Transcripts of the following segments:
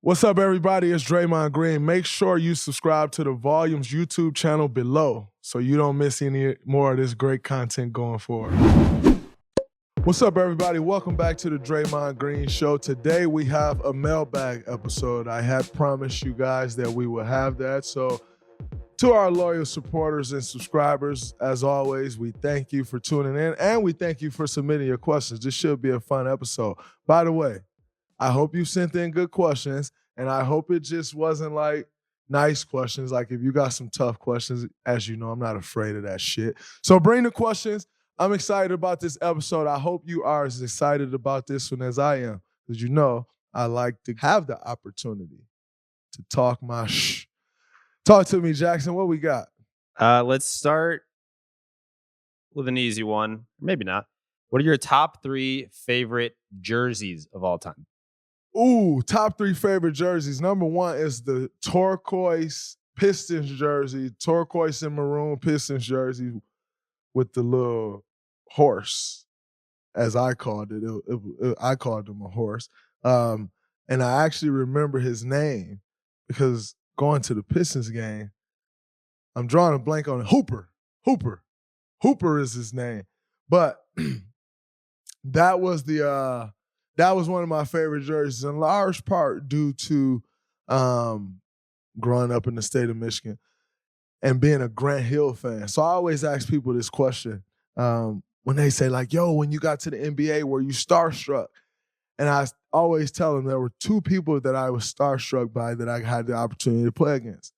What's up, everybody? It's Draymond Green. Make sure you subscribe to the Volumes YouTube channel below so you don't miss any more of this great content going forward. What's up, everybody? Welcome back to the Draymond Green Show. Today, we have a mailbag episode. I had promised you guys that we would have that. So to our loyal supporters and subscribers, as always, we thank you for tuning in and we thank you for submitting your questions. This should be a fun episode. By the way, I hope you sent in good questions, and I hope it just wasn't like nice questions. Like if you got some tough questions, as you know, I'm not afraid of that shit. So bring the questions. I'm excited about this episode. I hope you are as excited about this one as I am, because you know I like to have the opportunity to talk my shh. Talk to me, Jackson. What we got? Let's start with an easy one. Maybe not. What are your top 3 favorite jerseys of all time? Ooh, top 3 favorite jerseys. Number 1 is the turquoise Pistons jersey, turquoise and maroon Pistons jersey with the little horse, as I called it. I called him a horse. And I actually remember his name because going to the Pistons game, I'm drawing a blank on it. Hooper is his name. But that was one of my favorite jerseys, in large part due to growing up in the state of Michigan and being a Grant Hill fan. So I always ask people this question when they say, like, yo, when you got to the NBA, were you starstruck? And I always tell them there were 2 people that I was starstruck by that I had the opportunity to play against.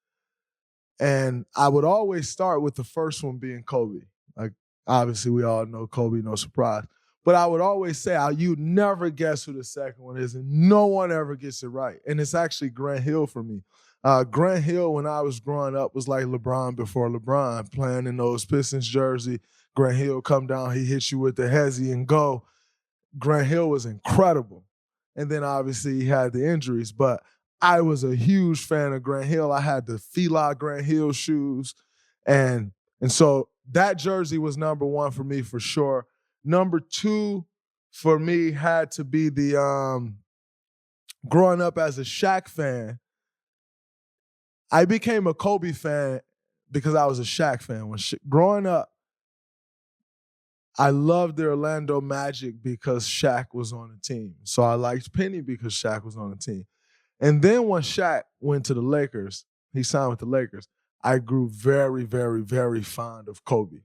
And I would always start with the first one being Kobe. Like, obviously, we all know Kobe, no surprise. But I would always say, you never guess who the second one is, and no one ever gets it right. And it's actually Grant Hill for me. Grant Hill, when I was growing up, was like LeBron before LeBron, playing in those Pistons jersey. Grant Hill come down, he hits you with the hezzy and go. Grant Hill was incredible. And then obviously he had the injuries, but I was a huge fan of Grant Hill. I had the Fila Grant Hill shoes. And so that jersey was number 1 for me for sure. Number 2 for me had to be the growing up as a Shaq fan. I became a Kobe fan because I was a Shaq fan. Growing up, I loved the Orlando Magic because Shaq was on the team. So I liked Penny because Shaq was on the team. And then when Shaq went to the Lakers, he signed with the Lakers, I grew very, very, very fond of Kobe.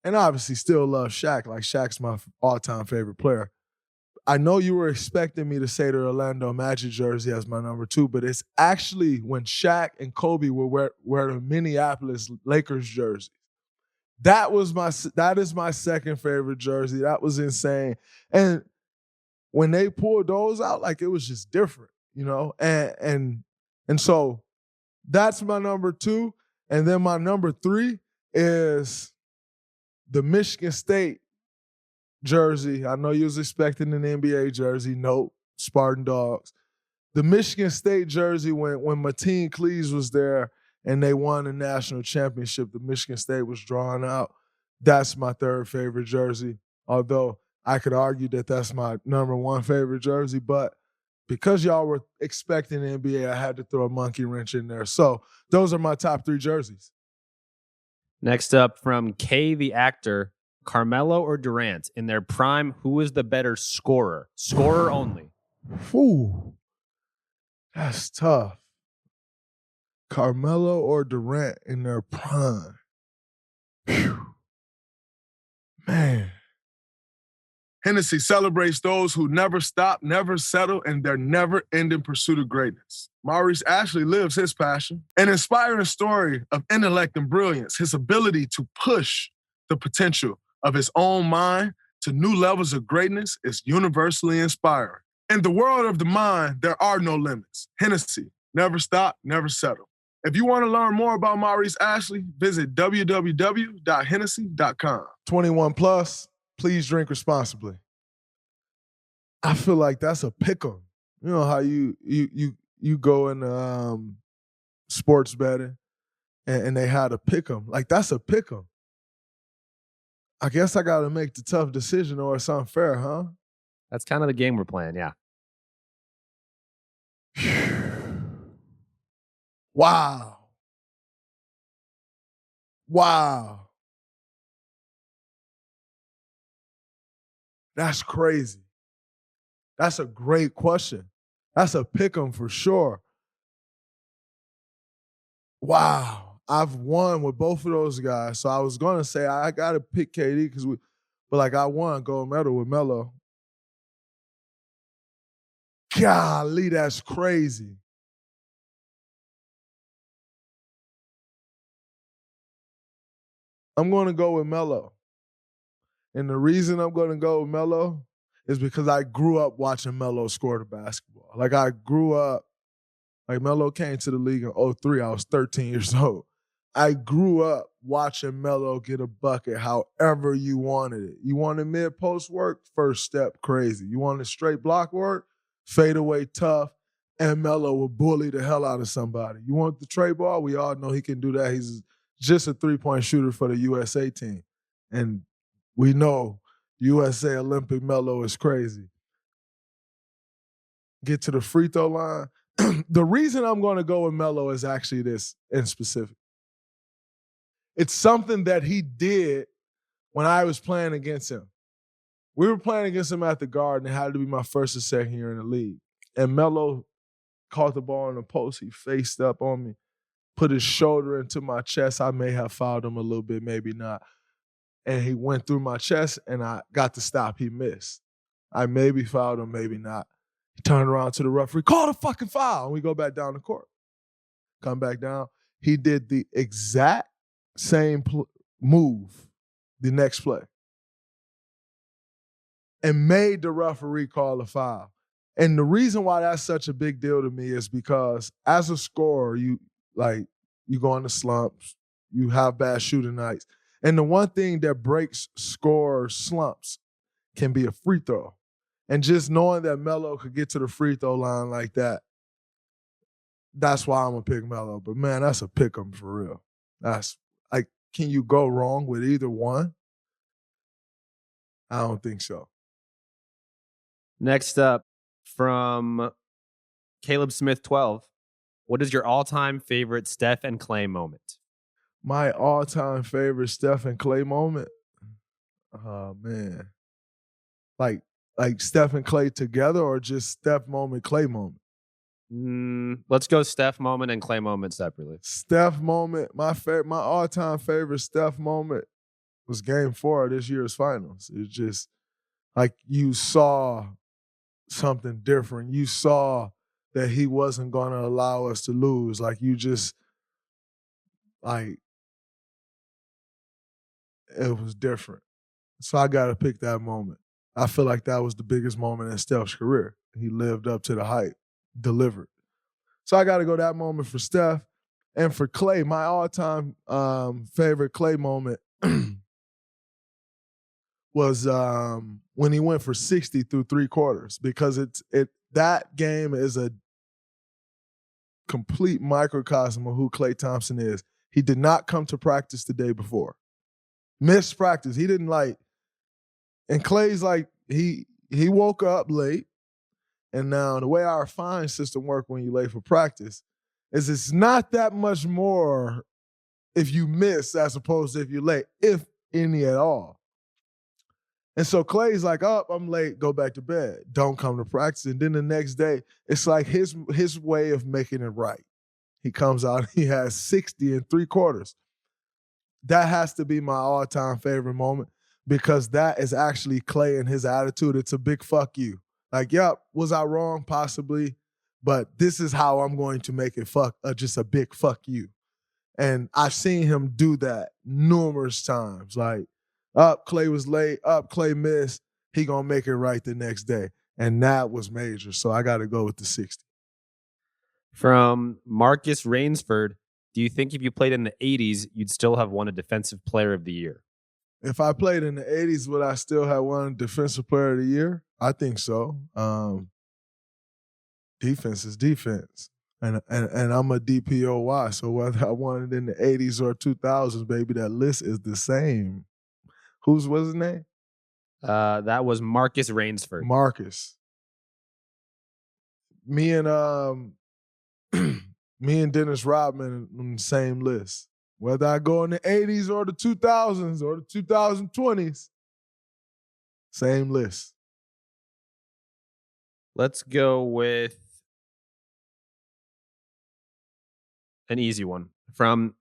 And obviously still love Shaq. Like, Shaq's my all-time favorite player. I know you were expecting me to say the Orlando Magic jersey as my number 2, but it's actually when Shaq and Kobe were wearing the Minneapolis Lakers jersey. That is my second favorite jersey. That was insane. And when they pulled those out, like, it was just different, you know? And so that's my number 2. And then my number 3 is the Michigan State jersey. I know you was expecting an NBA jersey. Nope, Spartan Dogs. The Michigan State jersey, when Mateen Cleaves was there and they won the national championship, the Michigan State was drawn out. That's my 3rd favorite jersey, although I could argue that that's my number 1 favorite jersey. But because y'all were expecting the NBA, I had to throw a monkey wrench in there. So those are my top 3 jerseys. Next up from Kay the Actor, Carmelo or Durant? In their prime, who is the better scorer? Scorer only. Ooh, that's tough. Carmelo or Durant in their prime? Whew. Man. Hennessy celebrates those who never stop, never settle, and their never-ending pursuit of greatness. Maurice Ashley lives his passion. An inspiring story of intellect and brilliance, his ability to push the potential of his own mind to new levels of greatness is universally inspiring. In the world of the mind, there are no limits. Hennessy, never stop, never settle. If you want to learn more about Maurice Ashley, visit www.hennessy.com. 21 plus. Please drink responsibly. I feel like that's a pick'em. You know how you go in sports betting and they had a pick'em. Like, that's a pick'em. I guess I got to make the tough decision, or it's unfair, huh? That's kind of the game we're playing, yeah. Wow. Wow. That's crazy. That's a great question. That's a pick 'em for sure. Wow. I've won with both of those guys. So I was gonna say I gotta pick KD but like I won gold medal with Melo. Golly, that's crazy. I'm gonna go with Melo. And the reason I'm gonna go with Melo is because I grew up watching Melo score the basketball. Like I grew up, like Melo came to the league in 2003. I was 13 years old. I grew up watching Melo get a bucket however you wanted it. You wanted mid-post work, first step crazy. You wanted straight block work, fade away tough, and Melo will bully the hell out of somebody. You want the tray ball? We all know he can do that. He's just a three-point shooter for the USA team. And we know USA Olympic Melo is crazy. Get to the free throw line. The reason I'm going to go with Melo is actually this in specific. It's something that he did when I was playing against him. We were playing against him at the Garden. It had to be my first or second year in the league. And Melo caught the ball in the post. He faced up on me, put his shoulder into my chest. I may have fouled him a little bit, maybe not. And he went through my chest, and I got the stop. He missed. I maybe fouled him, maybe not. He turned around to the referee, call the fucking foul, and we go back down the court. Come back down. He did the exact same move the next play and made the referee call a foul. And the reason why that's such a big deal to me is because as a scorer, you go into slumps, you have bad shooting nights. And the one thing that breaks score slumps can be a free throw. And just knowing that Melo could get to the free throw line like that, that's why I'm going to pick Melo. But, man, that's a pick 'em for real. That's like, can you go wrong with either one? I don't think so. Next up from Caleb Smith 12, what is your all-time favorite Steph and Klay moment? My all-time favorite Steph and Klay moment? Oh, man. Like Steph and Klay together or just Steph moment, Klay moment? Let's go Steph moment and Klay moment separately. Steph moment, my all-time favorite Steph moment was Game 4 of this year's finals. It's just like you saw something different. You saw that he wasn't going to allow us to lose. Like you just, like, it was different. So I got to pick that moment. I feel like that was the biggest moment in Steph's career. He lived up to the hype, delivered. So I got to go that moment for Steph. And for Klay, my all-time favorite Klay moment was when he went for 60 through three quarters, because that game is a complete microcosm of who Klay Thompson is. He did not come to practice the day before. Missed practice. He didn't and Klay's he woke up late. And now the way our fine system works when you're late for practice is it's not that much more if you miss as opposed to if you're late, if any at all. And so Klay's like, oh, I'm late, go back to bed. Don't come to practice. And then the next day, it's like his way of making it right. He comes out, he has 60 in three quarters. That has to be my all-time favorite moment because that is actually Klay and his attitude. It's a big fuck you. Like, yep, was I wrong? Possibly. But this is how I'm going to make it just a big fuck you. And I've seen him do that numerous times. Like, Klay was late, Klay missed, he gonna make it right the next day. And that was major. So I gotta go with the 60. From Marcus Rainsford, do you think if you played in the 80s, you'd still have won a Defensive Player of the Year? If I played in the 80s, would I still have won Defensive Player of the Year? I think so. Defense is defense. And I'm a DPOY, so whether I won it in the 80s or 2000s, baby, that list is the same. What's his name? That was Marcus Rainsford. Marcus. Me and Me and Dennis Rodman on the same list. Whether I go in the 80s or the 2000s or the 2020s, same list. Let's go with an easy one from,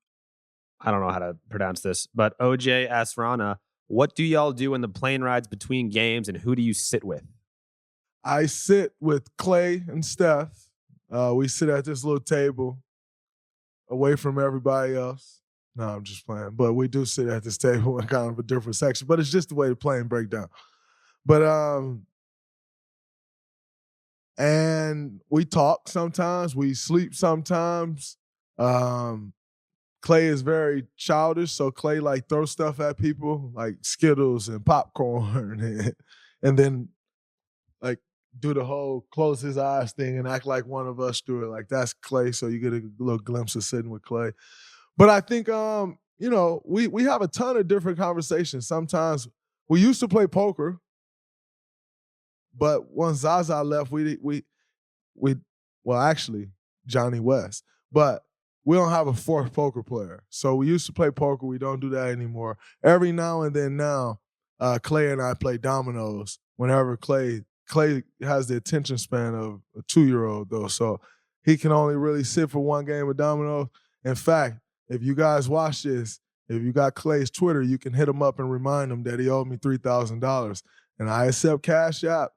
I don't know how to pronounce this, but OJ Asrana. What do y'all do in the plane rides between games, and who do you sit with? I sit with Klay and Steph. We sit at this little table away from everybody else. No, I'm just playing. But we do sit at this table in kind of a different section. But it's just the way the plane break down. But and we talk sometimes. We sleep sometimes. Klay is very childish, so Klay like throw stuff at people like Skittles and popcorn, and then like do the whole close his eyes thing and act like one of us do it. Like that's Klay, so you get a little glimpse of sitting with Klay. But I think we have a ton of different conversations. Sometimes we used to play poker, but once Zaza left, we well actually Johnny West, but we don't have a fourth poker player. So we used to play poker. We don't do that anymore. Every now and then now, Klay and I play dominoes. Whenever Klay has the attention span of a 2-year-old though, so he can only really sit for one game of dominoes. In fact, if you guys watch this, if you got Klay's Twitter, you can hit him up and remind him that he owed me $3,000. And I accept Cash App.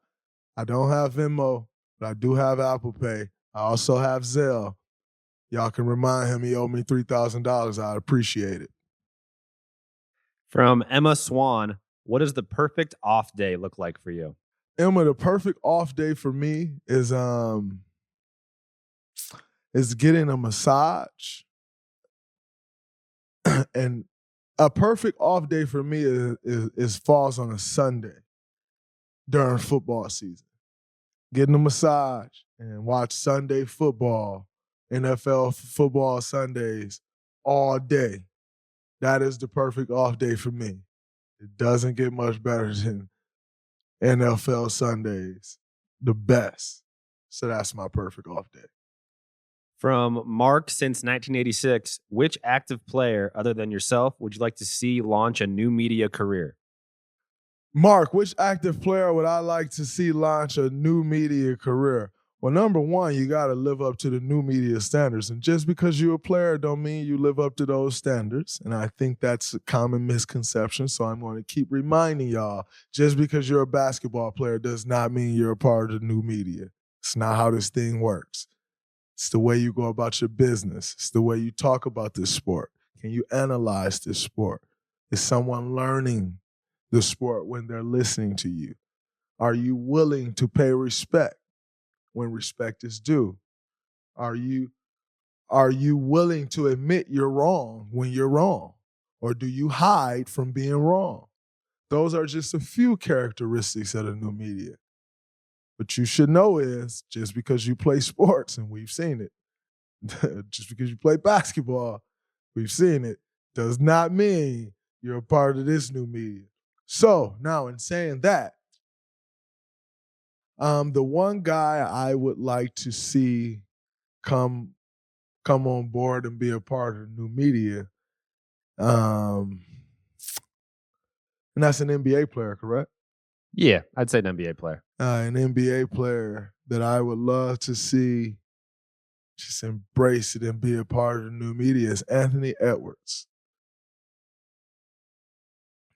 I don't have Venmo, but I do have Apple Pay. I also have Zelle. Y'all can remind him he owed me $3,000. I'd appreciate it. From Emma Swan, what does the perfect off day look like for you? Emma, the perfect off day for me is getting a massage. And a perfect off day for me is falls on a Sunday during football season. Getting a massage and watch Sunday football, NFL football Sundays all day. That is the perfect off day for me. It doesn't get much better than NFL Sundays. The best. So that's my perfect off day. From Mark, since 1986, which active player other than yourself would you like to see launch a new media career? Mark, which active player would I like to see launch a new media career? Well, number one, you got to live up to the new media standards. And just because you're a player don't mean you live up to those standards. And I think that's a common misconception. So I'm going to keep reminding y'all, just because you're a basketball player does not mean you're a part of the new media. It's not how this thing works. It's the way you go about your business. It's the way you talk about this sport. Can you analyze this sport? Is someone learning the sport when they're listening to you? Are you willing to pay respect when respect is due? Are you willing to admit you're wrong when you're wrong? Or do you hide from being wrong? Those are just a few characteristics of the new media. What you should know is just because you play sports, and we've seen it, just because you play basketball, we've seen it, does not mean you're a part of this new media. So now in saying that, the one guy I would like to see come on board and be a part of the new media, and that's an NBA player, correct? Yeah, I'd say an NBA player. An NBA player that I would love to see just embrace it and be a part of the new media is Anthony Edwards.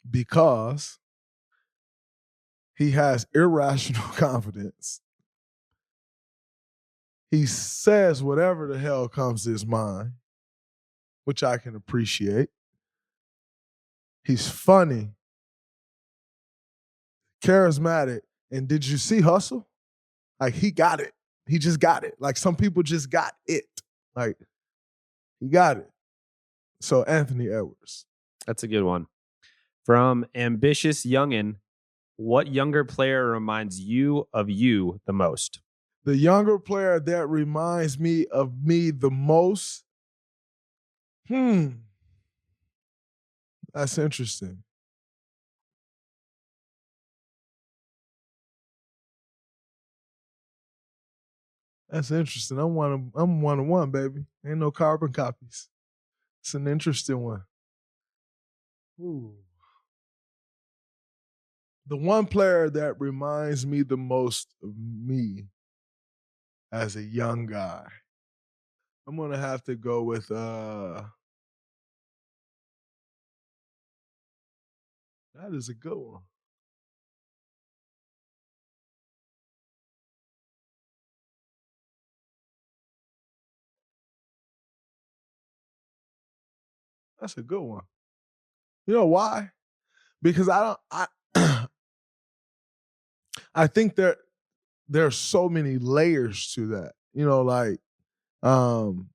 Because he has irrational confidence. He says whatever the hell comes to his mind, which I can appreciate. He's funny, charismatic, and did you see hustle? Like, he got it. He just got it. Like, some people just got it. Like, he got it. So, Anthony Edwards. That's a good one. From Ambitious Youngin, what younger player reminds you of you the most? The younger player that reminds me of me the most? That's interesting. That's interesting. I'm one of one, baby. Ain't no carbon copies. It's an interesting one. Ooh. The one player that reminds me the most of me as a young guy, I'm gonna have to go with that is a good one. That's a good one. You know why? Because I I think there's so many layers to that. You know, um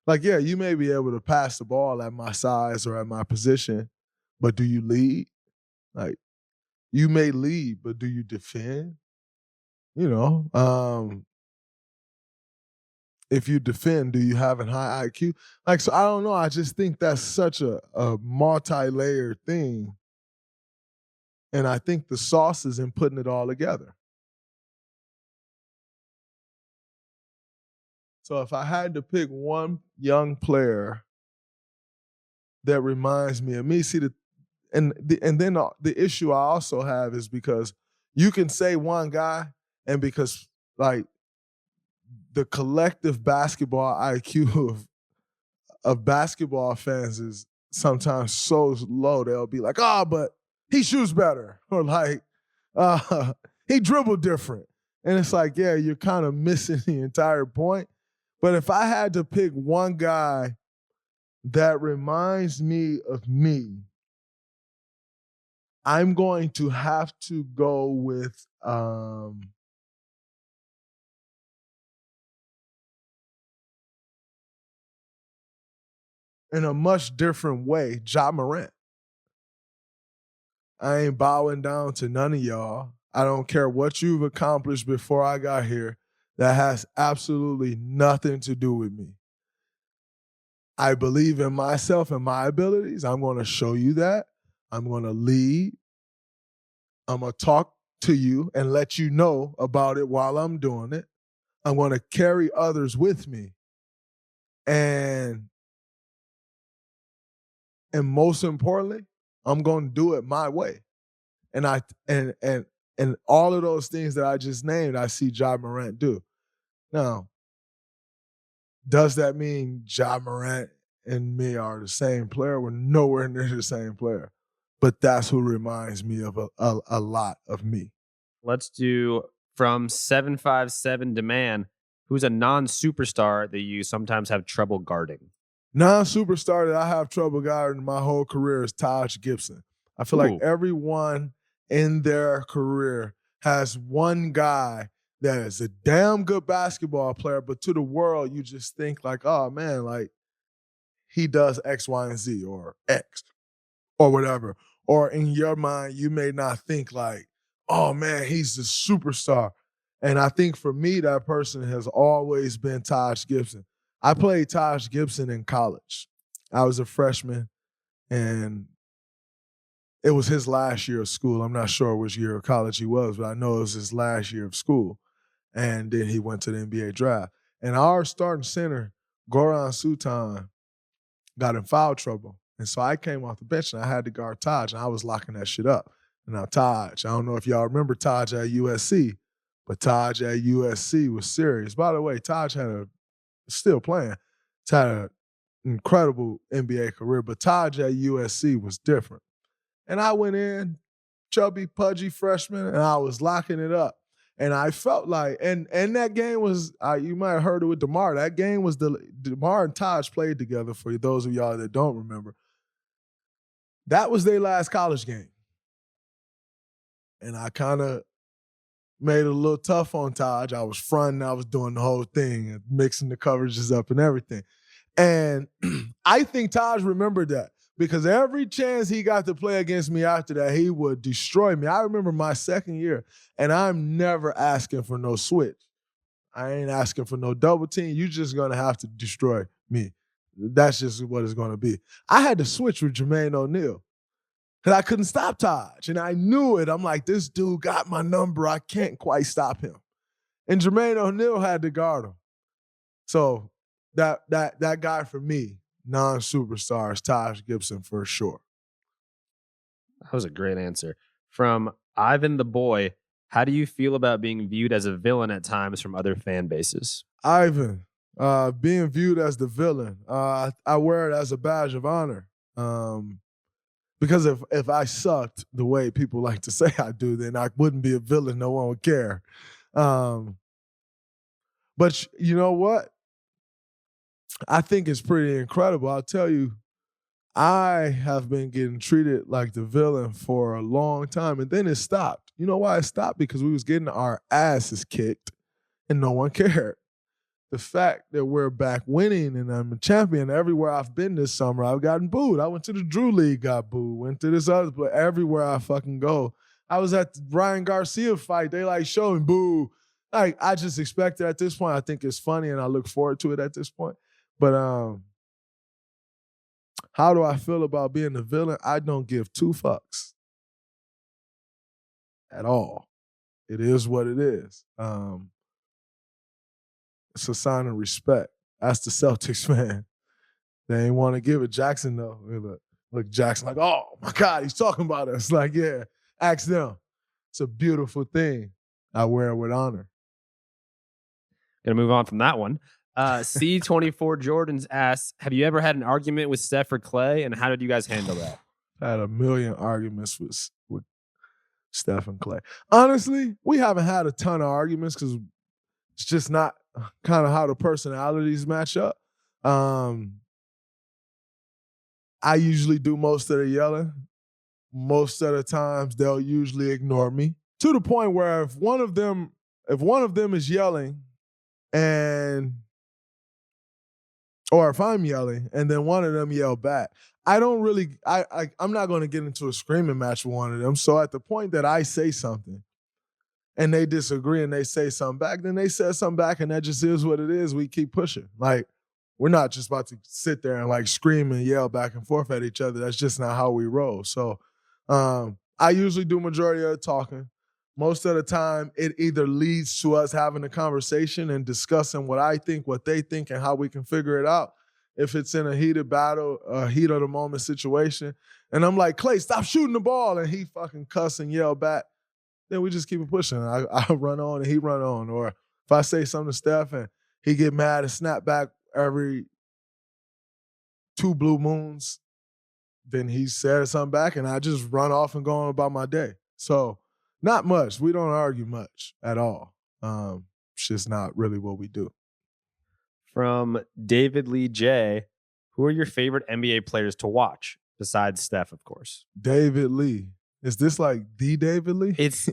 yeah, you may be able to pass the ball at my size or at my position, but do you lead? Like you may lead, but do you defend? You know, if you defend, do you have a high IQ? Like, so I don't know. I just think that's such a multi-layered thing. And I think the sauce is in putting it all together. So if I had to pick one young player that reminds me of me, see then the issue I also have is because you can say one guy, and because like the collective basketball IQ of basketball fans is sometimes so low, they'll be like, oh, but he shoots better, or like he dribbled different, and it's like, yeah, you're kind of missing the entire point. But if I had to pick one guy that reminds me of me, I'm going to have to go with in a much different way, Ja Morant. I ain't bowing down to none of y'all. I don't care what you've accomplished before I got here. That has absolutely nothing to do with me. I believe in myself and my abilities. I'm going to show you that. I'm going to lead. I'm going to talk to you and let you know about it while I'm doing it. I'm going to carry others with me. And most importantly, I'm going to do it my way. And and all of those things that I just named, I see Ja Morant do. Now, does that mean Ja Morant and me are the same player? We're nowhere near the same player. But that's who reminds me of a lot of me. Let's do from 757 Demand, who's a non-superstar that you sometimes have trouble guarding. Non-superstar that I have trouble guarding my whole career is Taj Gibson. I feel like everyone in their career has one guy that is a damn good basketball player, but to the world, you just think like, oh man, like he does X, Y, and Z or X or whatever. Or in your mind, you may not think like, oh man, he's the superstar. And I think for me, that person has always been Taj Gibson. I played Taj Gibson in college. I was a freshman, and it was his last year of school. I'm not sure which year of college he was, but I know it was his last year of school. And then he went to the NBA draft. And our starting center, Goran Sutan, got in foul trouble. And so I came off the bench and I had to guard Taj, and I was locking that shit up. And now Taj, I don't know if y'all remember Taj at USC, but Taj at USC was serious. By the way, Taj still playing. He's had an incredible NBA career, but Taj at USC was different. And I went in, chubby, pudgy freshman, and I was locking it up. And I felt like, and that game was, you might have heard it with DeMar. That game was DeMar and Taj played together, for those of y'all that don't remember. That was their last college game. And I kind of made it a little tough on Taj. I was fronting, I was doing the whole thing, mixing the coverages up and everything. And I think Taj remembered that, because every chance he got to play against me after that, he would destroy me. I remember my second year, and I'm never asking for no switch. I ain't asking for no double team. You're just going to have to destroy me. That's just what it's going to be. I had to switch with Jermaine O'Neal because I couldn't stop Taj, and I knew it. I'm like, this dude got my number. I can't quite stop him. And Jermaine O'Neal had to guard him. So that guy for me, non-superstar, is Taj Gibson for sure. That was a great answer. From Ivan the Boy, how do you feel about being viewed as a villain at times from other fan bases? Ivan, being viewed as the villain, I wear it as a badge of honor. Because if I sucked the way people like to say I do, then I wouldn't be a villain. No one would care. But you know what? I think it's pretty incredible. I'll tell you, I have been getting treated like the villain for a long time, and then it stopped. You know why it stopped? Because we was getting our asses kicked, and no one cared. The fact that we're back winning and I'm a champion, everywhere I've been this summer, I've gotten booed. I went to the Drew League, got booed. Went to this other place. Everywhere I fucking go. I was at the Ryan Garcia fight. They like showing boo. Like, I just expect it at this point. I think it's funny and I look forward to it at this point. But how do I feel about being the villain? I don't give two fucks at all. It is what it is. It's a sign of respect. Ask the Celtics fan. They ain't want to give it. Jackson, though. Look, Jackson like, oh, my God, he's talking about us. Like, yeah, ask them. It's a beautiful thing. I wear it with honor. Gonna move on from that one. C24 Jordans asks, have you ever had an argument with Steph or Klay, and how did you guys handle that? I had a million arguments with Steph and Klay. Honestly, we haven't had a ton of arguments because it's just not kind of how the personalities match up. I usually do most of the yelling. Most of the times they'll usually ignore me to the point where if one of them is yelling or if I'm yelling and then one of them yell back, I'm not going to get into a screaming match with one of them. So at the point that I say something and they disagree and they say something back, then they said something back and that just is what it is. We keep pushing. Like, we're not just about to sit there and like scream and yell back and forth at each other. That's just not how we roll. So I usually do majority of the talking. Most of the time, it either leads to us having a conversation and discussing what I think, what they think, and how we can figure it out. If it's in a heated battle, a heat of the moment situation, and I'm like, Klay, stop shooting the ball, and he fucking cuss and yell back, then we just keep it pushing. I run on and he run on. Or if I say something to Steph and he get mad and snap back every 2 blue moons, then he said something back and I just run off and go on about my day. So not much. We don't argue much at all. It's just not really what we do. From David Lee J, who are your favorite NBA players to watch besides Steph, of course? David Lee. Is this like the David Lee? It's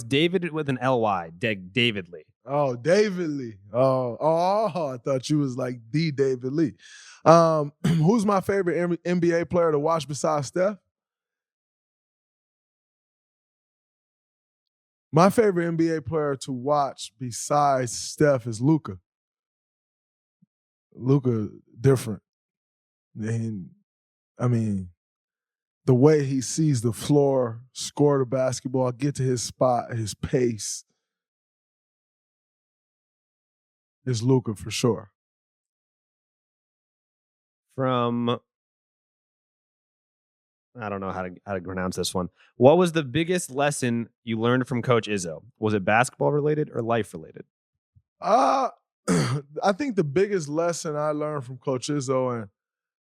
David with an L-Y, David Lee. Oh, David Lee. Oh, I thought you was like the David Lee. Who's my favorite NBA player to watch besides Steph? My favorite NBA player to watch besides Steph is Luka. Luka, different. And I mean, the way he sees the floor, score the basketball, get to his spot, his pace, is Luka for sure. From, I don't know how to pronounce this one. What was the biggest lesson you learned from Coach Izzo? Was it basketball related or life related? I think the biggest lesson I learned from Coach Izzo, and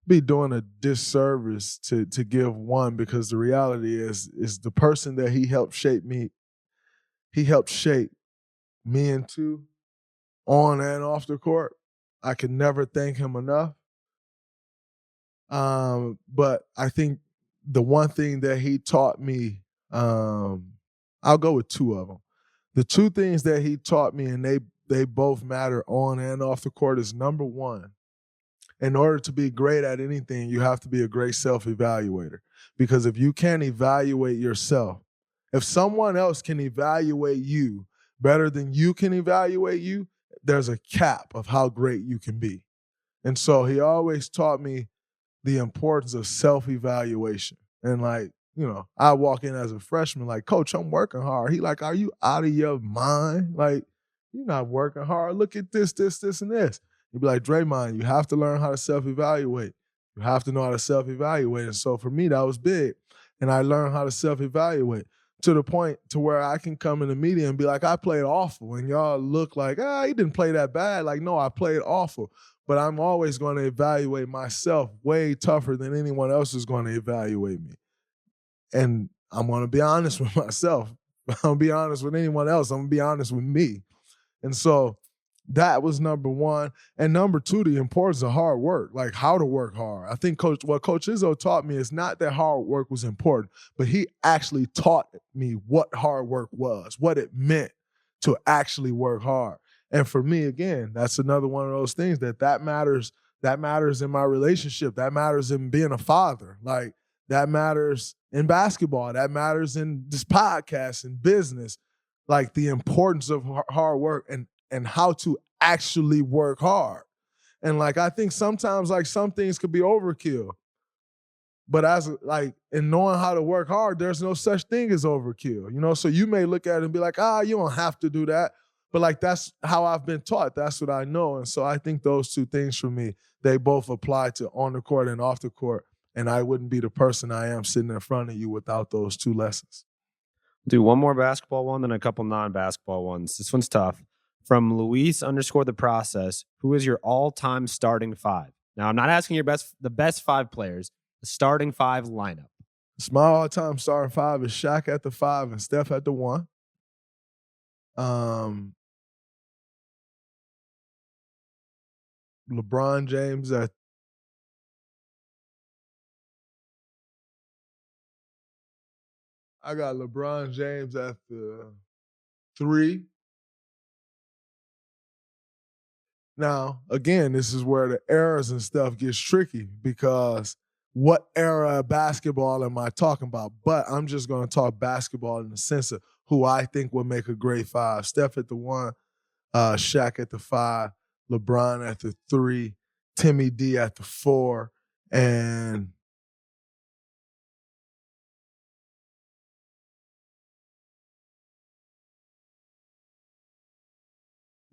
be doing a disservice to give one, because the reality is the person that he helped shape me into on and off the court. I can never thank him enough. But I think the one thing that he taught me, I'll go with two of them. The two things that he taught me, and they both matter on and off the court, is number one, in order to be great at anything, you have to be a great self-evaluator. Because if you can't evaluate yourself, if someone else can evaluate you better than you can evaluate you, there's a cap of how great you can be. And so he always taught me the importance of self-evaluation. And like, I walk in as a freshman like, Coach, I'm working hard. He like, are you out of your mind? Like, you're not working hard. Look at this, and this. You'd be like, Draymond, you have to learn how to self-evaluate. You have to know how to self-evaluate. And so for me, that was big. And I learned how to self-evaluate to the point to where I can come in the media and be like, I played awful. And y'all look like, he didn't play that bad. Like, no, I played awful. But I'm always going to evaluate myself way tougher than anyone else is going to evaluate me. And I'm going to be honest with myself. I'm going to be honest with anyone else. I'm going to be honest with me. And so that was number one. And number two, the importance of hard work, like how to work hard. I think what Coach Izzo taught me is not that hard work was important, but he actually taught me what hard work was, what it meant to actually work hard. And for me, again, that's another one of those things that matters. That matters in my relationship. That matters in being a father. Like, that matters in basketball. That matters in this podcast and business. Like, the importance of hard work and how to actually work hard. And like, I think sometimes like some things could be overkill. But in knowing how to work hard, there's no such thing as overkill. You know, so you may look at it and be like, you don't have to do that. But like, that's how I've been taught. That's what I know. And so I think those two things for me, they both apply to on the court and off the court. And I wouldn't be the person I am sitting in front of you without those two lessons. Do one more basketball one, then a couple non-basketball ones. This one's tough. From Luis_the process, who is your all-time starting five? Now, I'm not asking the best five players, the starting five lineup. My all-time starting five is Shaq at the 5 and Steph at the 1. LeBron James at I got LeBron James at the 3. Now, again, this is where the eras and stuff gets tricky because what era of basketball am I talking about? But I'm just going to talk basketball in the sense of who I think would make a great 5. Steph at the 1, Shaq at the 5, LeBron at the 3, Timmy D at the 4, and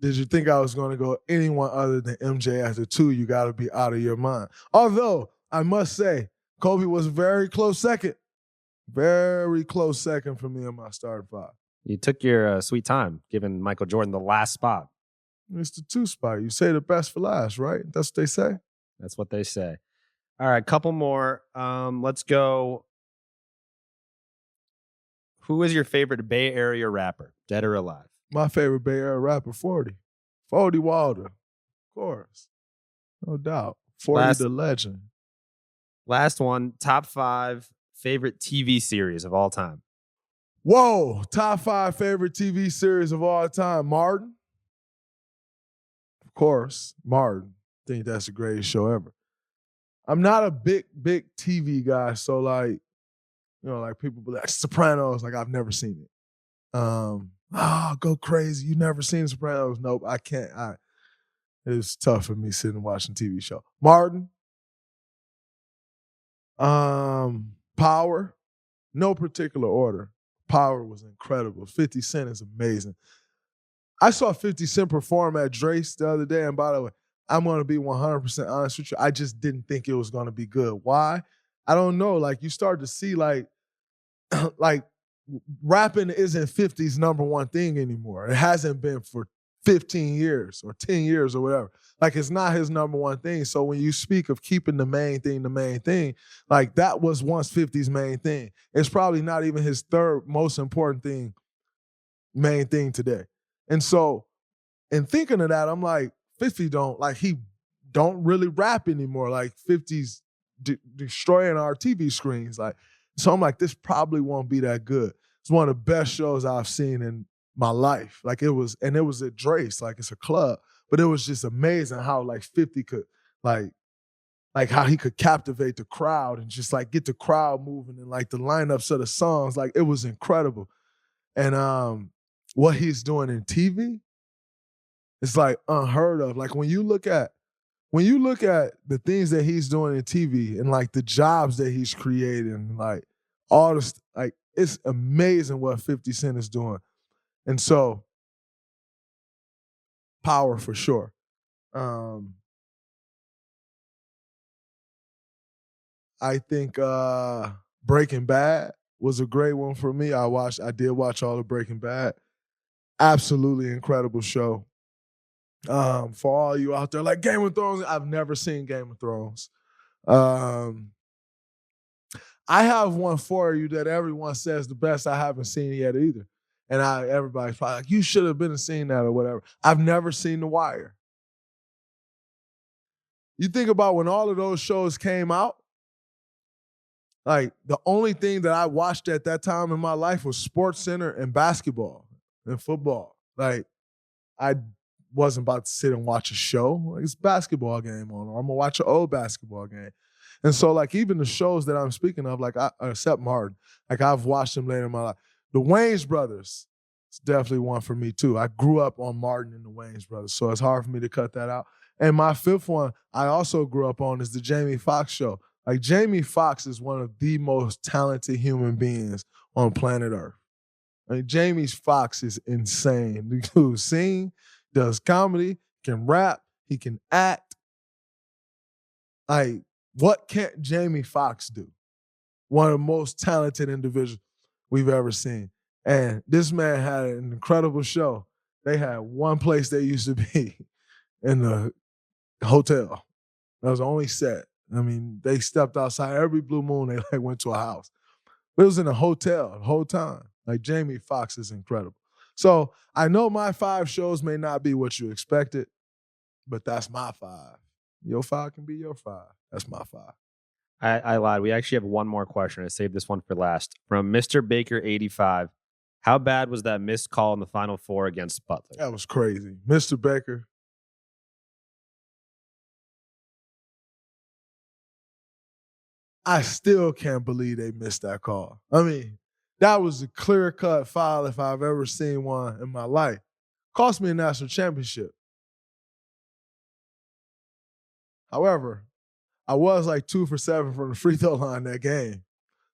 did you think I was going to go anyone other than MJ at the 2? You got to be out of your mind. Although, I must say, Kobe was very close second. Very close second for me in my starting 5. You took your sweet time giving Michael Jordan the last spot. It's the 2 spot. You say the best for last, right? That's what they say. That's what they say. All right, couple more. Let's go. Who is your favorite Bay Area rapper, dead or alive? My favorite Bay Area rapper, 40. 40 Wilder, of course. No doubt. 40 the legend. Last one, top 5 favorite TV series of all time. Whoa, top 5 favorite TV series of all time. Martin. Of course, Martin. I think that's the greatest show ever. I'm not a big TV guy, so like, you know, like people be like, Sopranos, like I've never seen it. Go crazy. You never seen Sopranos? Nope, I can't. It's tough for me sitting and watching TV show. Martin. Power. No particular order. Power was incredible. 50 Cent is amazing. I saw 50 Cent perform at Drace the other day, and by the way, I'm going to be 100% honest with you. I just didn't think it was going to be good. Why? I don't know. Like, you start to see, like rapping isn't 50's number one thing anymore. It hasn't been for 15 years or 10 years or whatever. Like, it's not his number one thing. So when you speak of keeping the main thing, like that was once 50's main thing. It's probably not even his third most important thing, main thing today. And so in thinking of that, I'm like, 50 he don't really rap anymore. Like 50's destroying our TV screens. Like, so I'm like, this probably won't be that good. It's one of the best shows I've seen in my life. Like it was at Drace, like it's a club. But it was just amazing how like 50 could like how he could captivate the crowd and just like get the crowd moving and like the lineups of the songs. Like it was incredible. And what he's doing in TV, it's like unheard of. Like when you look at the things that he's doing in TV and like the jobs that he's creating, like all this, like it's amazing what 50 Cent is doing. And so power for sure. I think Breaking Bad was a great one for me. I did watch all of Breaking Bad. Absolutely incredible show. For all you out there, like Game of Thrones, I've never seen Game of Thrones. I have one for you that everyone says the best. I haven't seen it yet either. And everybody's probably like, you should have been seeing that or whatever. I've never seen The Wire. You think about when all of those shows came out, like the only thing that I watched at that time in my life was SportsCenter and basketball and football. Like I wasn't about to sit and watch a show. Like, it's a basketball game on, or I'm gonna watch an old basketball game. And so like even the shows that I'm speaking of, like except Martin, like I've watched them later in my life. The Wayans brothers, it's definitely one for me too. I grew up on Martin and the Wayans brothers, so it's hard for me to cut that out. And my fifth one I also grew up on is the Jamie Foxx show. Like Jamie Foxx is one of the most talented human beings on planet Earth. I mean, Jamie Foxx is insane. The dude sing, does comedy, can rap, he can act. Like, what can't Jamie Foxx do? One of the most talented individuals we've ever seen. And this man had an incredible show. They had one place they used to be in the hotel. That was the only set. I mean, they stepped outside every blue moon. They like went to a house. But it was in a hotel the whole time. Like Jamie Foxx is incredible. So I know my 5 shows may not be what you expected, but that's my 5. Your 5 can be your 5. That's my 5. I lied. We actually have one more question. I saved this one for last. From Mr. Baker 85. How bad was that missed call in the Final Four against Butler? That was crazy. Mr. Baker. I still can't believe they missed that call. I mean, that was a clear-cut foul if I've ever seen one in my life. Cost me a national championship. However, I was like 2 for 7 from the free throw line that game.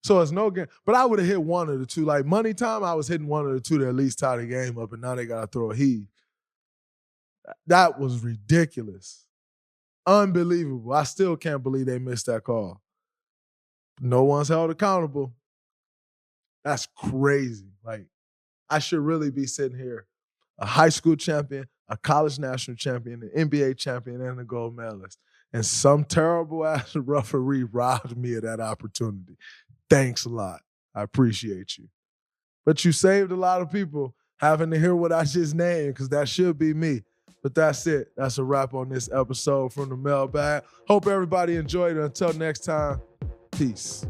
So it's no game. But I would have hit one of the two. Like money time, I was hitting one of the two to at least tie the game up, and now they got to throw a heave. That was ridiculous. Unbelievable. I still can't believe they missed that call. No one's held accountable. That's crazy. Like, I should really be sitting here, a high school champion, a college national champion, an NBA champion, and a gold medalist. And some terrible-ass referee robbed me of that opportunity. Thanks a lot. I appreciate you. But you saved a lot of people having to hear what I just named, because that should be me. But that's it. That's a wrap on this episode from the Mailbag. Hope everybody enjoyed it. Until next time, peace.